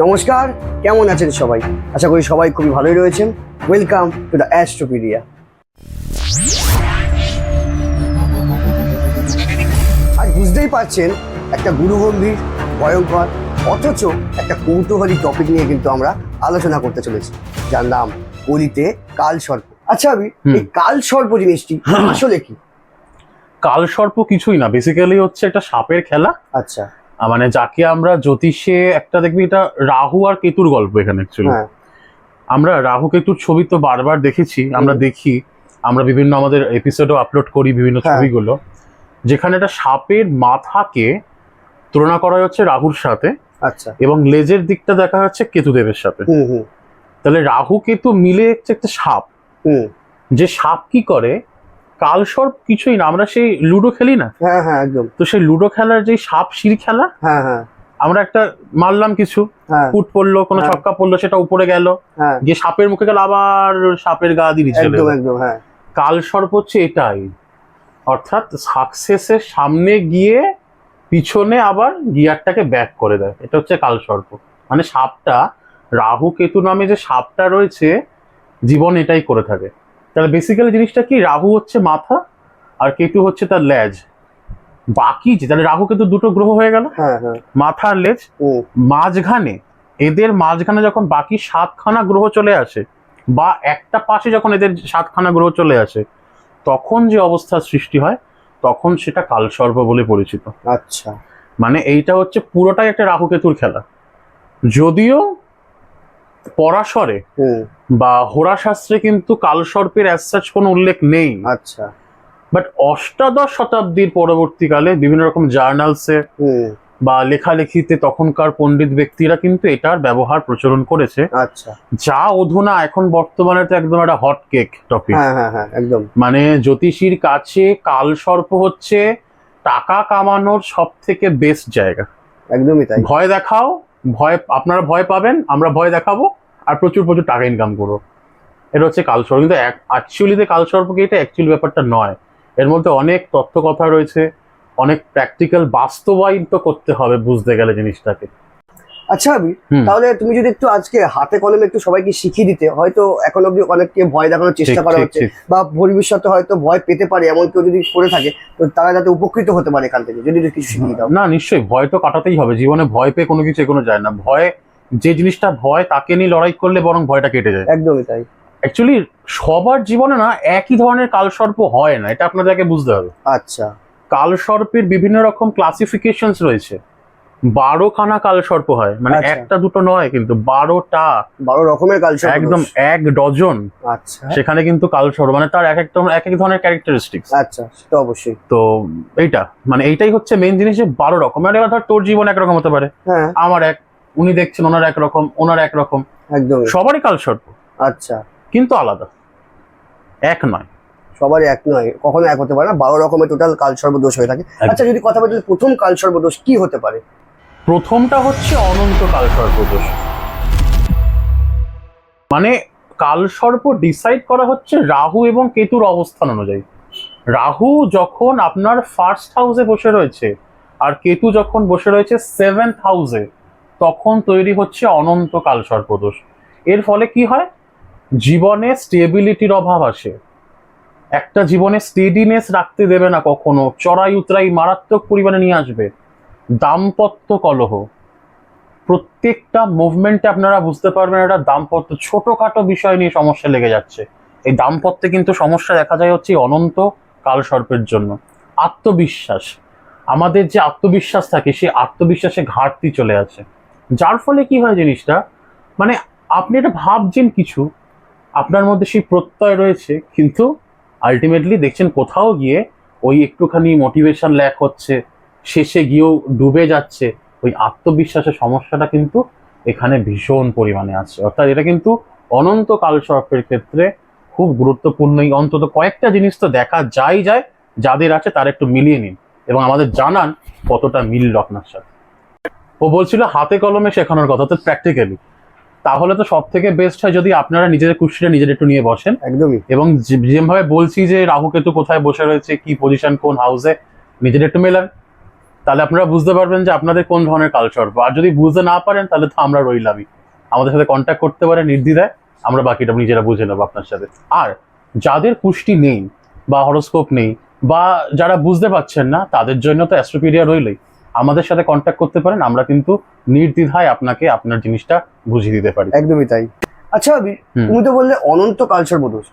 নমস্কার, কেমন আছেন সবাই? আশা করি সবাই খুবই ভালোই রয়েছেন। Welcome to the Astropedia. আজ বুঝতেই পারছেন, একটা গুরুগম্ভীর, ভয়ঙ্কর অথচ একটা কৌতূহলী টপিক নিয়ে কিন্তু আমরা আলোচনা করতে চলেছি, যার নাম কলিতে কালসর্প। আচ্ছা আমি এই কালসর্প জিনিসটি আসলে কি? কালসর্প কিছুই না, বেসিক্যালি হচ্ছে একটা সাপের খেলা। আচ্ছা, মানে যাকে আমরা জ্যোতিষে একটা দেখবি, এটা রাহু আর কেতুর গল্প এখানে অ্যাকচুয়ালি। হ্যাঁ, আমরা রাহু কেতুর ছবি তো বারবার দেখেছি, আমরা দেখি, আমরা বিভিন্ন আমাদের এপিসোডও আপলোড করি বিভিন্ন হ্যাঁ। ছবিগুলো, যেখানে একটা সাপের মাথাকে তুলনা করা হচ্ছে রাহুর সাথে আচ্ছা, এবং লেজের দিকটা দেখা যাচ্ছে কেতুদেবের সাথে। হুম, তাহলে রাহু কেতু মিলে হচ্ছে একটা সাপ। হুম, যে সাপ কি করে, কালসর্প কিছুই না, আমরা সেই লুডো খেলি না, হ্যাঁ, হ্যাঁ, একদম, তো সেই লুডো খেলার যে সাপ সিঁড়ি খেলা, হ্যাঁ, হ্যাঁ, আমরা একটা মারলাম কিছু, হ্যাঁ, ফুট পড়লো, কোনো হ্যাঁ। ছক্কা পড়লো, সেটা উপরে গেল, হ্যাঁ, গিয়ে সাপের মুখে গেল, আবার সাপের গা দিয়ে চলে একদম, এলো। একদম, হ্যাঁ, কালসর্প হচ্ছে এটাই, অর্থাৎ সাকসেসের সামনে গিয়ে পিছনে আবার গিয়ারটাকে ব্যাক করে দেয়, এটা হচ্ছে কালসর্প। মানে সাপটা, রাহু কেতু নামে যে সাপটা রয়েছে, জীবন এটাই করে থাকে। তাহলে বেসিক্যালি জিনিসটা কি, রাহু হচ্ছে মাথা আর কেতু হচ্ছে তার লেজ। বাকি যে, তাহলে রাহু কেতু দুটো গ্রহ হয়ে গেল, হ্যাঁ, হ্যাঁ, মাথা আর লেজ। হুম, মাঝখানে, এদের মাঝখানে যখন বাকি 7খানা গ্রহ চলে আসে, বা একটা পাশে যখন এদের 7খানা গ্রহ চলে আসে, তখন যে অবস্থার সৃষ্টি হয়, তখন সেটা কালসর্প বলে পরিচিত। আচ্ছা, মানে এইটা হচ্ছে পুরোটাই একটা রাহু কেতুর খেলা। যদিও পরাশরে হুম, বা হোরা শাস্ত্রে কিন্তু কালসর্পের অ্যাজ সাচ কোনো উল্লেখ নেই, আচ্ছা, বাট অষ্টাদশ শতাব্দীর পরবর্তীকালে বিভিন্ন রকম জার্নালসে হুম, বা লেখালেখিতে তখনকার পণ্ডিত ব্যক্তিরা কিন্তু এটার ব্যবহার প্রচলন করেছে, আচ্ছা, যা অধুনা এখন বর্তমানে তো একদম একটা হট কেক টপিক। হ্যাঁ, হ্যাঁ, হ্যাঁ, একদম, মানে জ্যোতিষীর কাছে কালসর্প হচ্ছে টাকা কামানোর সব থেকে বেস্ট জায়গা। একদমই তাই। ভয় দেখাও, আপনারা ভয় পাবেন, আমরা ভয় দেখাবো, আর প্রচুর প্রচুর টাকা ইনকাম করবো। এটা হচ্ছে কালসর্প। কিন্তু অ্যাকচুয়ালিতে কালসর্পকে এটা অ্যাকচুয়ালি ব্যাপারটা নয়, এর মধ্যে অনেক তথ্য কথা রয়েছে, অনেক প্র্যাকটিক্যাল বাস্তবায়ন তো করতে হবে বুঝতে গেলে জিনিসটাকে। আচ্ছা আমি হুম। তাহলে তুমি যদি একটু আজকে হাতে কলমে একটু সবাইকে শিখিয়ে দিতে, হয়তো এখন অব্দি অনেককে ভয় দেখানোর চেষ্টা ঠিক, করা ঠিক, হচ্ছে, ঠিক। বা ভবিষ্যতে হয়তো ভয় পেতে পারে এমন কেউ যদি করে থাকে, তো তারা যাতে উপকৃত হতে পারে এখান থেকে, যদি একটু কিছু শিখিয়ে দাও। না, নিশ্চয়ই ভয় তো কাটাতেই হবে, জীবনে ভয় পেয়ে কোনো কিছু এগোনো যায় না। ভয়, যে জিনিসটা ভয়, তাকে নিয়ে লড়াই করলে বরং ভয়টা কেটে যায়। একদমই তাই। অ্যাকচুয়ালি সবার জীবনে না একই ধরনের কালসর্প হয় না, এটা আপনাদেরকে বুঝতে হবে। আচ্ছা, কালসর্পের বিভিন্ন রকম ক্লাসিফিকেশনস রয়েছে। 12খানা কালসর্প হয়, মানে আচ্ছা। একটা দুটো নয়, কিন্তু 12টা, 12 রকমের কালসর্প একদম দোষ। 1 ডজন। আচ্ছা, সেখানে কিন্তু কালসর্প মানে তার এক এক ধরনের ক্যারেক্টারিস্টিক্স। আচ্ছা, সেটা অবশ্যই। তো এইটা, মানে এইটাই হচ্ছে মেইন জিনিস, যে 12 রকম। মানে এবার ধর তোর জীবন একরকম হতে পারে, হ্যাঁ, আমার এক, উনি দেখছেন ওনার একরকম, ওনার একরকম, একদমই। সবারই কালসর্প, আচ্ছা, কিন্তু আলাদা, এক নয়। সবারই এক নয়, কখনো এক হতে পারে না, 12 রকমের টোটাল কালসর্প দোষ হয়ে থাকে। আচ্ছা যদি কথা বলি, প্রথম কালসর্প দোষ কি হতে পারে? প্রথমটা হচ্ছে অনন্ত কালসর্প দোষ। মানে কালসর্প ডিসাইড করা হচ্ছে রাহু এবং কেতুর অবস্থান অনুযায়ী। রাহু যখন আপনার ফার্স্ট হাউসে বসে রয়েছে আর কেতু যখন বসে রয়েছে 7th হাউসে, তখন তৈরি হচ্ছে অনন্ত কালসর্প দোষ। এর ফলে কি হয়, জীবনে স্টেবিলিটির অভাব আসে, একটা জীবনে স্টেডিনেস রাখতে দেবে না, কখনো চড়াই উতরাই মারাত্মক পরিমাণে নিয়ে আসবে, দাম্পত্য কলহ, প্রত্যেকটা মুভমেন্টে আপনারা বুঝতে পারবেন একটা দাম্পত্য, ছোটখাটো বিষয় নিয়ে সমস্যা লেগে যাচ্ছে। এই দাম্পত্যে কিন্তু সমস্যা দেখা যায় হচ্ছে এই অনন্ত কালসর্পের জন্য। আত্মবিশ্বাস, আমাদের যে আত্মবিশ্বাস থাকে, সেই আত্মবিশ্বাসে ঘাটতি চলে আসে, যার ফলে কি হয় জিনিসটা, মানে আপনি এটা ভাবছেন কিছু, আপনার মধ্যে সেই প্রত্যয় রয়েছে, কিন্তু আলটিমেটলি দেখছেন কোথাও গিয়ে ওই একটুখানি মোটিভেশন ল্যাক হচ্ছে, শেষে গিয়েও ডুবে যাচ্ছে। ওই আত্মবিশ্বাসের সমস্যাটা কিন্তু এখানে ভীষণ পরিমাণে আছে। অর্থাৎ এটা কিন্তু অনন্ত কালসর্পের ক্ষেত্রে খুব গুরুত্বপূর্ণ। অন্তত কয়েকটা জিনিস তো দেখা যায়, যাদের আছে তারা একটু মিলিয়ে নিন এবং আমাদের জানান কতটা মিল আপনার সাথে। ও বলছিল হাতে কলমে শেখানোর কথা, তো প্র্যাকটিক্যালি, তাহলে তো সব থেকে বেস্ট হয় যদি আপনারা নিজেদের কুশিটা নিজের একটু নিয়ে বসেন, একদমই। এবং যেভাবে বলছি যে রাহু কেতু কোথায় বসে রয়েছে, কি পজিশন, কোন হাউসে, নিজের একটু মেলান, তাহলে আপনারা বুঝতে পারবেন যে আপনাদের কোন ধরনের কালসর্প। আর যদি বুঝতে না পারেন তাহলে তো আমরা রইলামই, আমাদের সাথে কন্ট্যাক্ট করতে পারেন নির্দ্বিধায়, আমরা বাকিটা নিজেরা বুঝে নেবো আপনার সাথে। আর যাদের কুষ্টি নেই বা হরোস্কোপ নেই বা যারা বুঝতে পারছেন না, তাদের জন্য তো অ্যাস্ট্রোপিডিয়া রইলই, আমাদের সাথে কন্ট্যাক্ট করতে পারেন, আমরা কিন্তু নির্দ্বিধায় আপনাকে আপনার জিনিসটা বুঝিয়ে দিতে পারি। একদমই তাই। আচ্ছা আবির, তুমি তো বললে অনন্ত কালসর্প দোষ,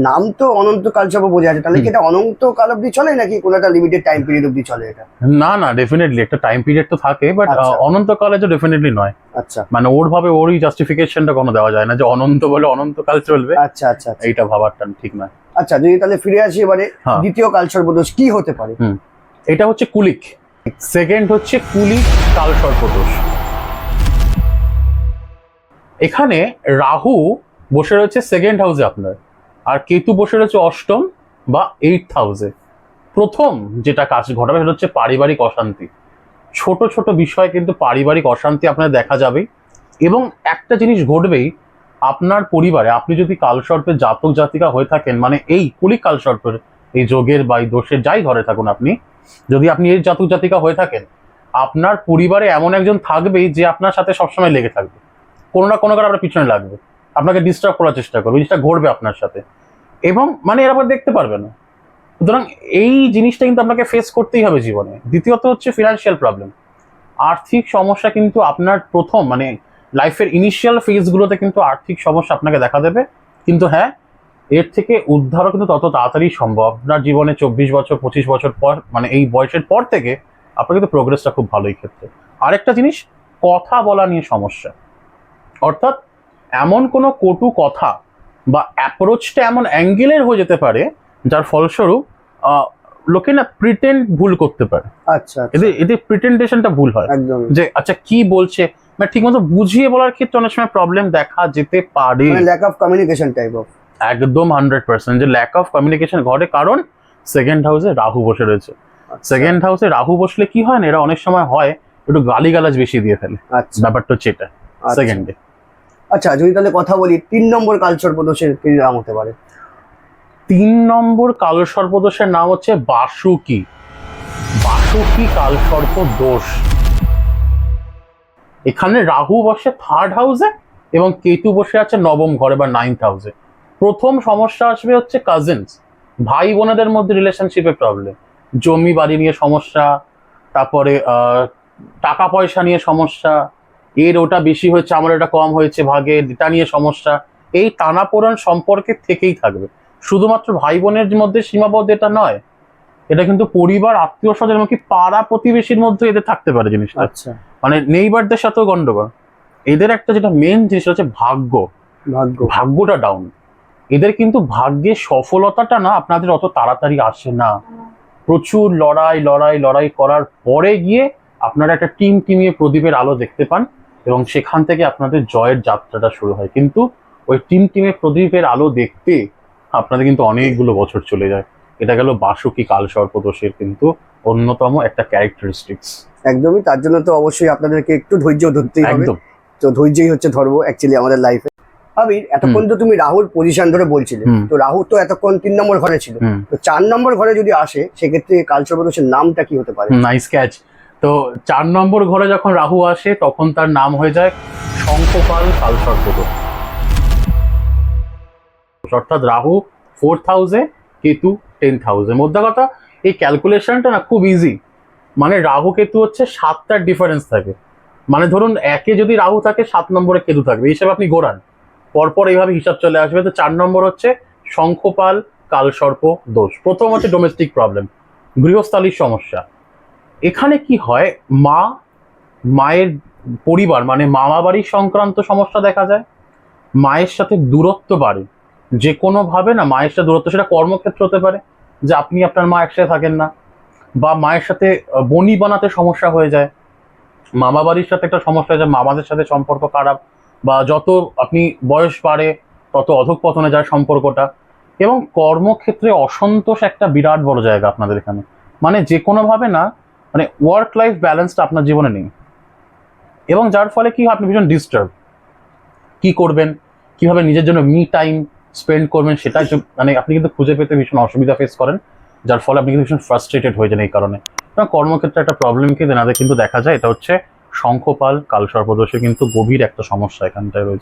নাম তো অনন্ত কালসর্প বোঝা আছে, তাহলে কি এটা অনন্ত কাল অব্দি চলে নাকি কোনো একটা লিমিটেড টাইম পিরিয়ড অব্দি চলে এটা? না না, ডেফিনেটলি একটা টাইম পিরিয়ড তো থাকে, বাট অনন্তকালে তো ডেফিনেটলি নয়। আচ্ছা, মানে ওর ভাবে ওরই জাস্টিফিকেশনটা কোনো দেওয়া যায় না যে অনন্ত বলে অনন্তকাল চলবে। আচ্ছা আচ্ছা আচ্ছা, এইটা ভাবারটা ঠিক নয়। আচ্ছা যদি তাহলে ফিরে আসি এবারে, দ্বিতীয় কালসর্প দোষ কি হতে পারে? এটা হচ্ছে কুলিক, সেকেন্ড হচ্ছে কুলিক কালসর্প দোষ। এখানে রাহু বসে রয়েছে সেকেন্ড হাউসে আপনার, আর কেতু বসে রয়েছে অষ্টম বা 8th হাউসে। প্রথম যেটা কাজ ঘটাবে সেটা হচ্ছে পারিবারিক অশান্তি। ছোট ছোট বিষয় কিন্তু পারিবারিক অশান্তি আপনার দেখা যাবে। এবং একটা জিনিস ঘটবেই, আপনার পরিবারে আপনি যদি কালসর্পের জাতক জাতিকা হয়ে থাকেন, মানে এই কুলিক কালসর্পের এই যোগের বা এই দোষের যাই ঘরে থাকুন আপনি, যদি আপনি এই জাতক জাতিকা হয়ে থাকেন, আপনার পরিবারে এমন একজন থাকবেই যে আপনার সাথে সবসময় লেগে থাকবে, কোনো না কোনো কারণে আপনার পিছনে লাগবে, আপনাকে ডিস্টার্ব করার চেষ্টা করবে, জিনিসটা ঘটবে আপনার সাথে, এবং মানে এর আবার দেখতে পারবে না। সুতরাং এই জিনিসটা কিন্তু আপনাকে ফেস করতেই হবে জীবনে। দ্বিতীয়ত হচ্ছে ফিনান্সিয়াল প্রবলেম, আর্থিক সমস্যা কিন্তু আপনার প্রথম মানে লাইফের ইনিশিয়াল ফেজগুলোতে কিন্তু আর্থিক সমস্যা আপনাকে দেখা দেবে। কিন্তু হ্যাঁ, এর থেকে উদ্ধারও কিন্তু তত তাড়াতাড়ি সম্ভব। আপনার জীবনে 24 বছর 25 বছর পর, মানে এই বয়সের পর থেকে আপনার কিন্তু প্রোগ্রেসটা খুব ভালোই ক্ষেত্রে। আরেকটা জিনিস, কথা বলা নিয়ে সমস্যা, অর্থাৎ এমন কোনো কটু কথা বা অ্যাপ্রোচটা এমন অ্যাঙ্গেলের হয়ে যেতে পারে যার ফলস্বরূপ লোকে না প্রিটেন্ড ভুল করতে পারে। আচ্ছা, এদের প্রিটেন্ডেশনটা ভুল হয়, একদম যে আচ্ছা কি বলছে মানে ঠিক মতো বুঝিয়ে বলার ক্ষেত্রে অনেক সময় প্রবলেম দেখা যেতে পারে। Lack of communication type of, একদম 100% যে ল্যাক অফ কমিউনিকেশন ঘটে, কারণ সেকেন্ড হাউসে রাহু বসে রয়েছে। সেকেন্ড হাউসে রাহু বসলে কি হয় না, এরা অনেক সময় হয় একটু গালিগালাজ বেশি দিয়ে ফেলে। আচ্ছা, ব্যাপারটা হচ্ছে এটা সেকেন্ডে। আচ্ছা যদি তাহলে কথা বলি 3 নম্বর কালসর্প দোষের কি নাম হতে পারে? 3 নম্বর কালসর্প দোষের নাম হচ্ছে বাসুকি। বাসুকি কালসর্প দোষ। এখানে রাহু বসে 3rd হাউসে এবং কেতু বসে আছে 9ম ঘরে বা 9th হাউসে। প্রথম সমস্যা আসবে হচ্ছে কাজিনস, ভাই বোনেদের মধ্যে রিলেশনশিপের প্রবলেম, জমি বাড়ি নিয়ে সমস্যা, তারপরে টাকা পয়সা নিয়ে সমস্যা, এর ওটা বেশি হয়েছে আমার এটা কম হয়েছে ভাগে, এটা নিয়ে সমস্যা। এই টানাপোড়েন সম্পর্কে থেকেই থাকবে। শুধুমাত্র ভাই বোনের মধ্যে সীমাবদ্ধ এটা নয়, এটা কিন্তু পরিবার, আত্মীয় স্বজন, এমনকি পাড়া প্রতিবেশীর মধ্যে এদের থাকতে পারে জিনিসটা। আচ্ছা, মানে নেইবারদের সাথেও গন্ডগোল। এদের একটা যেটা মেন জিনিস হচ্ছে ভাগ্যটা ডাউন। এদের কিন্তু ভাগ্যের সফলতাটা না আপনাদের অত তাড়াতাড়ি আসে না। প্রচুর লড়াই করার পরে গিয়ে আপনারা একটা টিমিয়ে প্রদীপের আলো দেখতে পান, এবং সেখান থেকে আপনাদের জয়ের যাত্রাটা শুরু হয়। কিন্তু ওই টিমে প্রদীপের আলো দেখতে আপনাদের কিন্তু অনেকগুলো বছর চলে যায়। এটা গেল বাসুকি কালসর্প দোষের কিন্তু অন্যতম একটা ক্যারেক্টারিস্টিক্স। একদমই, তার জন্য তো অবশ্যই আপনাদেরকে একটু ধৈর্য ধরতেই হবে। একদম, তো ধৈর্যই হচ্ছে ধর্ম অ্যাকচুয়ালি আমাদের লাইফে। আবির, এতক্ষণ তো তুমি রাহুর পজিশন ধরে বলছিলে, তো রাহু তো এতক্ষণ 3 নম্বর ঘরে ছিল, তো 4 নম্বর ঘরে যদি আসে সেক্ষেত্রে কালসর্প দোষের নামটা কি হতে পারে? Nice catch. তো 4 নম্বর ঘরে যখন রাহু আসে তখন তার নাম হয়ে যায় শঙ্খপাল কালসর্প দোষ। অর্থাৎ রাহু 4th হাউসে, কেতু 10th হাউসে। মধ্যে কথা, এই ক্যালকুলেশনটা না খুব ইজি। মানে রাহু কেতু হচ্ছে 7টার ডিফারেন্স থাকে। মানে ধরুন একে যদি রাহু থাকে 7 নম্বরে কেতু থাকবে, এই হিসাবে আপনি ঘোরান, পরপর এইভাবে হিসাব চলে আসবে। তো 4 নম্বর হচ্ছে শঙ্খপাল কালসর্প দোষ। প্রথম হচ্ছে ডোমেস্টিক প্রবলেম, গৃহস্থালির সমস্যা। এখানে কি হয়, মায়ের পরিবার মানে মামা বাড়ির সংক্রান্ত সমস্যা দেখা যায়। মায়ের সাথে দূরত্ব বাড়ে, যে কোনো ভাবে না মায়ের সাথে দূরত্ব, সেটা কর্মক্ষেত্র হতে পারে যে আপনি আপনার মা একসাথে থাকেন না, বা মায়ের সাথে বনি বানাতে সমস্যা হয়ে যায়, মামা বাড়ির সাথে একটা সমস্যা হয়ে যায়, মামাদের সাথে সম্পর্ক খারাপ, বা যত আপনি বয়স বাড়ে তত অধঃপতনে যায় সম্পর্কটা। এবং কর্মক্ষেত্রে অসন্তোষ একটা বিরাট বড় জায়গা আপনাদের এখানে। মানে যে কোনোভাবে না, মানে ওয়ার্ক লাইফ ব্যালেন্সটা আপনার জীবনে নেই, এবং যার ফলে কি হয়, আপনি ভীষণ ডিস্টার্ব। কি করবেন, কিভাবে নিজের জন্য মি টাইম স্পেন্ড করবেন, সেটাই মানে আপনি কিন্তু খুঁজে পেতে ভীষণ অসুবিধা ফেস করেন। যার ফলে আপনি কিন্তু ভীষণ ফ্রাস্ট্রেটেড হয়ে যান এই কারণে। কর্মক্ষেত্রে একটা প্রবলেম কিন্তু এনাদের কিন্তু দেখা যায়, এটা হচ্ছে শঙ্খপাল কালসর্পদোষে কিন্তু গভীর একটা সমস্যা এখানটায় রয়েছে।